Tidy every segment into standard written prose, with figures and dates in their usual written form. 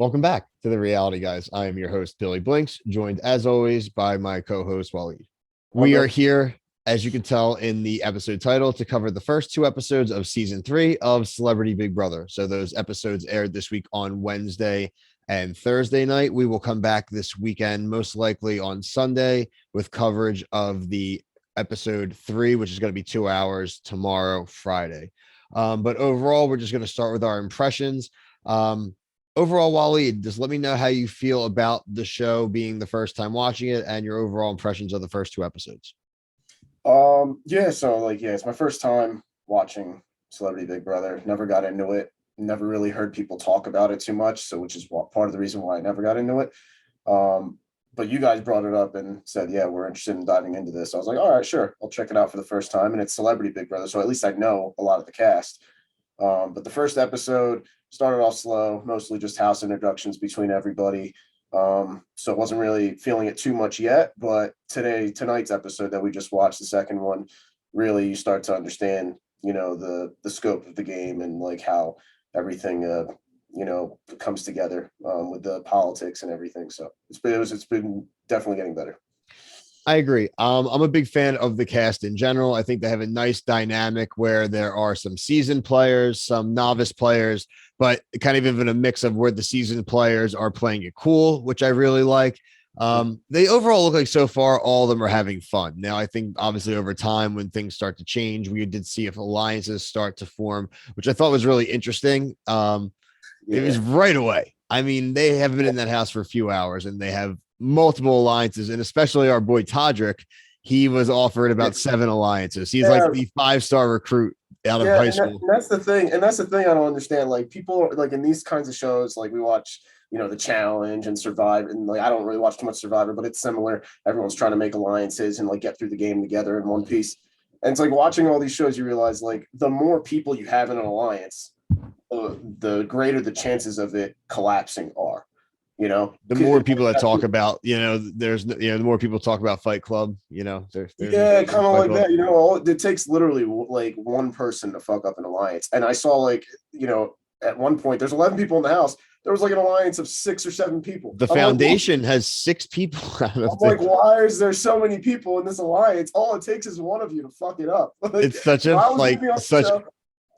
Welcome back to the Reality Guys. I am your host, Billy Blinks, joined as always by my co-host, Waleed. We are here, as you can tell in the episode title, to cover the first two episodes of season 3 of Celebrity Big Brother. So those episodes aired this week on Wednesday and Thursday night. We will come back this weekend, most likely on Sunday, with coverage of the episode 3, which is going to be 2 hours tomorrow, Friday. But overall, we're just going to start with our impressions. Overall, Waleed, just let me know how you feel about the show being the first time watching it and your overall impressions of the first two episodes. It's my first time watching Celebrity Big Brother. Never got into it. Never really heard people talk about it too much, so which is part of the reason why I never got into it. But you guys brought it up and said, yeah, we're interested in diving into this. So I was like, all right, sure, I'll check it out for the first time. And it's Celebrity Big Brother, so at least I know a lot of the cast. But the first episode started off slow, mostly just house introductions between everybody. So I wasn't really feeling it too much yet. But tonight's episode that we just watched, the second one, really you start to understand, the scope of the game and like how everything, comes together with the politics and everything. So it's been definitely getting better. I agree. I'm a big fan of the cast in general. I think they have a nice dynamic where there are some seasoned players, some novice players, but kind of even a mix of where the seasoned players are playing it cool, which I really like. They overall look like so far all of them are having fun. Now, I think obviously over time when things start to change, we did see if alliances start to form, which I thought was really interesting. It was right away. I mean, they have been in that house for a few hours and they have multiple alliances, and especially our boy Todrick, he was offered about 7 alliances. He's like the 5-star recruit out of high school. And that's the thing. And that's the thing I don't understand. Like people like in these kinds of shows, like we watch, the challenge and survive. And like I don't really watch too much Survivor, but it's similar. Everyone's trying to make alliances and like get through the game together in one piece. And it's like watching all these shows, you realize like the more people you have in an alliance, the greater the chances of it collapsing are. The more people that talk about, the more people talk about Fight Club, there's kind of like that, it takes literally like one person to fuck up an alliance. And I saw like, at one point there's 11 people in the house. There was like an alliance of 6 or 7 people. The foundation has 6 people. I'm like, why is there so many people in this alliance? All it takes is one of you to fuck it up. Like, it's such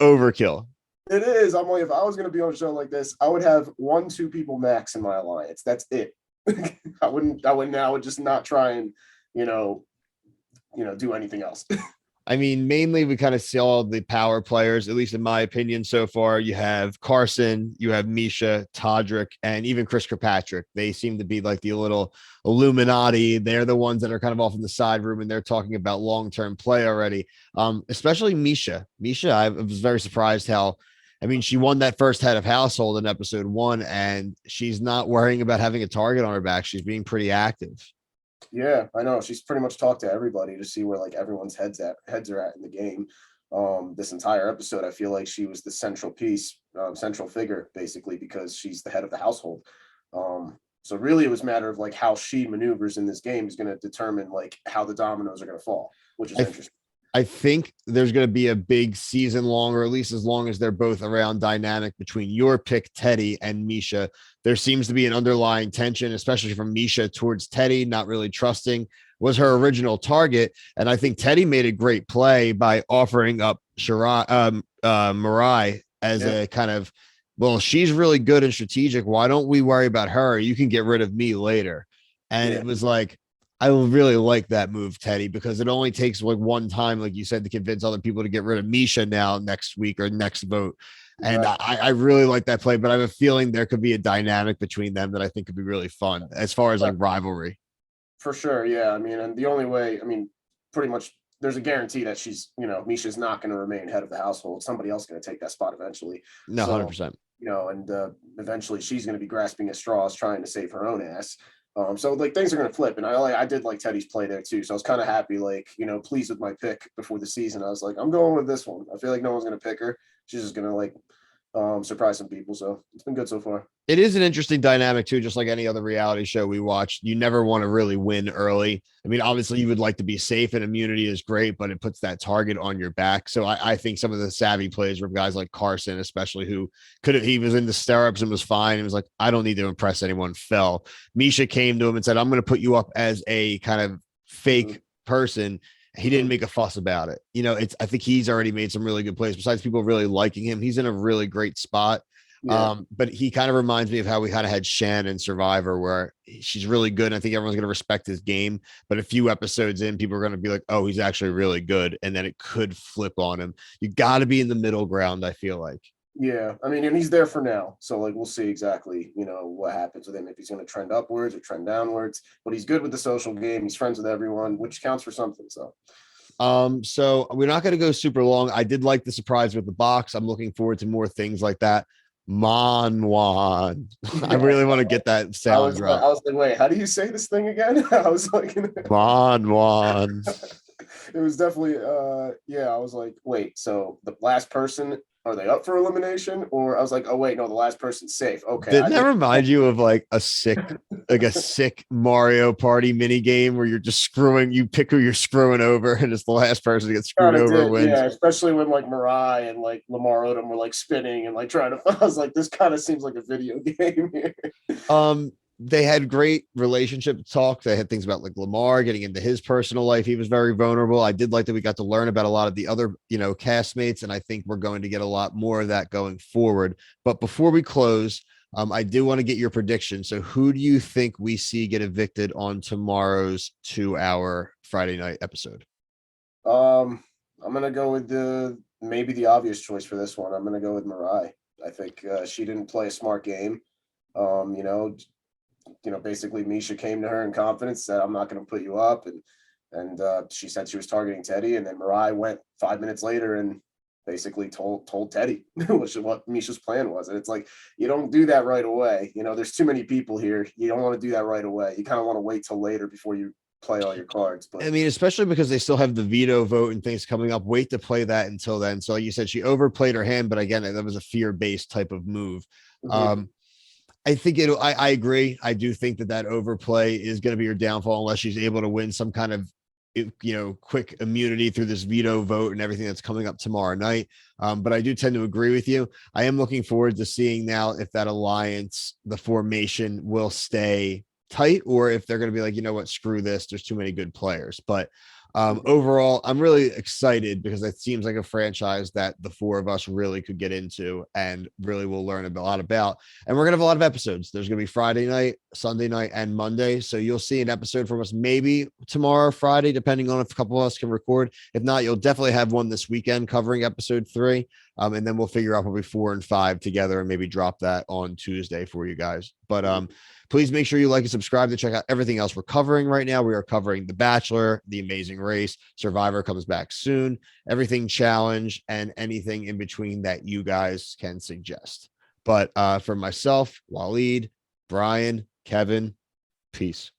overkill. It is. I'm like, if I was going to be on a show like this, I would have 1-2 people max in my alliance. That's it. I would just not try and, do anything else. I mean, mainly we kind of see all the power players, at least in my opinion so far. You have Carson, you have Misha, Todrick, and even Chris Kirkpatrick. They seem to be like the little Illuminati. They're the ones that are kind of off in the side room and they're talking about long-term play already. Especially Misha. I was very surprised how, she won that first head of household in episode 1, and she's not worrying about having a target on her back. She's being pretty active. Yeah, I know. She's pretty much talked to everybody to see where like everyone's heads are at in the game. This entire episode, I feel like she was the central piece, central figure, basically, because she's the head of the household. So really, it was a matter of like how she maneuvers in this game is going to determine like how the dominoes are going to fall, which is interesting. I think there's going to be a big season long, or at least as long as they're both around, dynamic between your pick, Teddy, and Misha. There seems to be an underlying tension, especially from Misha towards Teddy, not really trusting, was her original target. And I think Teddy made a great play by offering up Mirai as a kind of, well, she's really good and strategic. Why don't we worry about her? You can get rid of me later. And it was like, I really like that move, Teddy, because it only takes like one time, like you said, to convince other people to get rid of Misha now next week or next vote. And I really like that play, but I have a feeling there could be a dynamic between them that I think could be really fun as far as like rivalry. For sure. Yeah. And the only way, pretty much there's a guarantee that she's, Misha's not going to remain head of the household. Somebody else is going to take that spot eventually. No, 100%. And eventually she's going to be grasping at straws trying to save her own ass. So like things are going to flip, and I did like Teddy's play there too. So I was kind of happy, like, pleased with my pick before the season. I was like, I'm going with this one. I feel like no one's going to pick her. She's just going to like surprised some people. So it's been good so far. It is an interesting dynamic too, just like any other reality show we watch. You never want to really win early. I mean, obviously you would like to be safe and immunity is great, but it puts that target on your back. So I think some of the savvy plays from guys like Carson, especially who he was in the stirrups and was fine. He was like, I don't need to impress anyone, fell. Misha came to him and said, I'm going to put you up as a kind of fake person. He didn't make a fuss about it. I think he's already made some really good plays besides people really liking him. He's in a really great spot. Yeah. But he kind of reminds me of how we kind of had Shan in Survivor, where she's really good. And I think everyone's going to respect his game. But a few episodes in, people are going to be like, oh, he's actually really good. And then it could flip on him. You got to be in the middle ground, I feel like. Yeah, I mean, and he's there for now. So like we'll see exactly, what happens with him, if he's going to trend upwards or trend downwards. But he's good with the social game. He's friends with everyone, which counts for something. So we're not going to go super long. I did like the surprise with the box. I'm looking forward to more things like that. Monwan. I really want to get that sound drop. I was like, wait, how do you say this thing again? I was like, Monwan. it was definitely yeah, I was like, wait, so the last person, are they up for elimination? Or I was like, oh wait, no, the last person's safe. Okay. Didn't that remind you of like a sick Mario Party mini game where you're just you pick who you're screwing over, and it's the last person to get screwed over wins. Yeah, especially when like Mirai and like Lamar Odom were like spinning and like trying to. I was like, this kind of seems like a video game here. They had great relationship talk. They had things about like Lamar getting into his personal life. He was very vulnerable. I did like that we got to learn about a lot of the other, castmates, and I think we're going to get a lot more of that going forward. But before we close, I do want to get your prediction. So who do you think we see get evicted on tomorrow's 2-hour Friday night episode? I'm gonna go with maybe the obvious choice for this one. I'm gonna go with Mirai. I think she didn't play a smart game. Basically Misha came to her in confidence, said, I'm not going to put you up. And she said she was targeting Teddy. And then Mirai went 5 minutes later and basically told Teddy what Misha's plan was. And it's like, you don't do that right away. There's too many people here. You don't want to do that right away. You kind of want to wait till later before you play all your cards. But I mean, especially because they still have the veto vote and things coming up. Wait to play that until then. So like you said, she overplayed her hand, but again, that was a fear-based type of move. I think I agree. I do think that overplay is going to be your downfall unless she's able to win some kind of, quick immunity through this veto vote and everything that's coming up tomorrow night. But I do tend to agree with you. I am looking forward to seeing now if that alliance, the formation will stay tight or if they're going to be like, you know what, screw this. There's too many good players. But overall, I'm really excited because it seems like a franchise that the four of us really could get into and really will learn a lot about. And we're going to have a lot of episodes. There's going to be Friday night, Sunday night, and Monday. So you'll see an episode from us maybe tomorrow, Friday, depending on if a couple of us can record. If not, you'll definitely have one this weekend covering episode 3. And then we'll figure out probably 4 and 5 together and maybe drop that on Tuesday for you guys. But please make sure you like and subscribe to check out everything else we're covering right now. We are covering The Bachelor, The Amazing Race, Survivor comes back soon, Everything Challenge, and anything in between that you guys can suggest. But for myself, Waleed, Brian, Kevin, peace.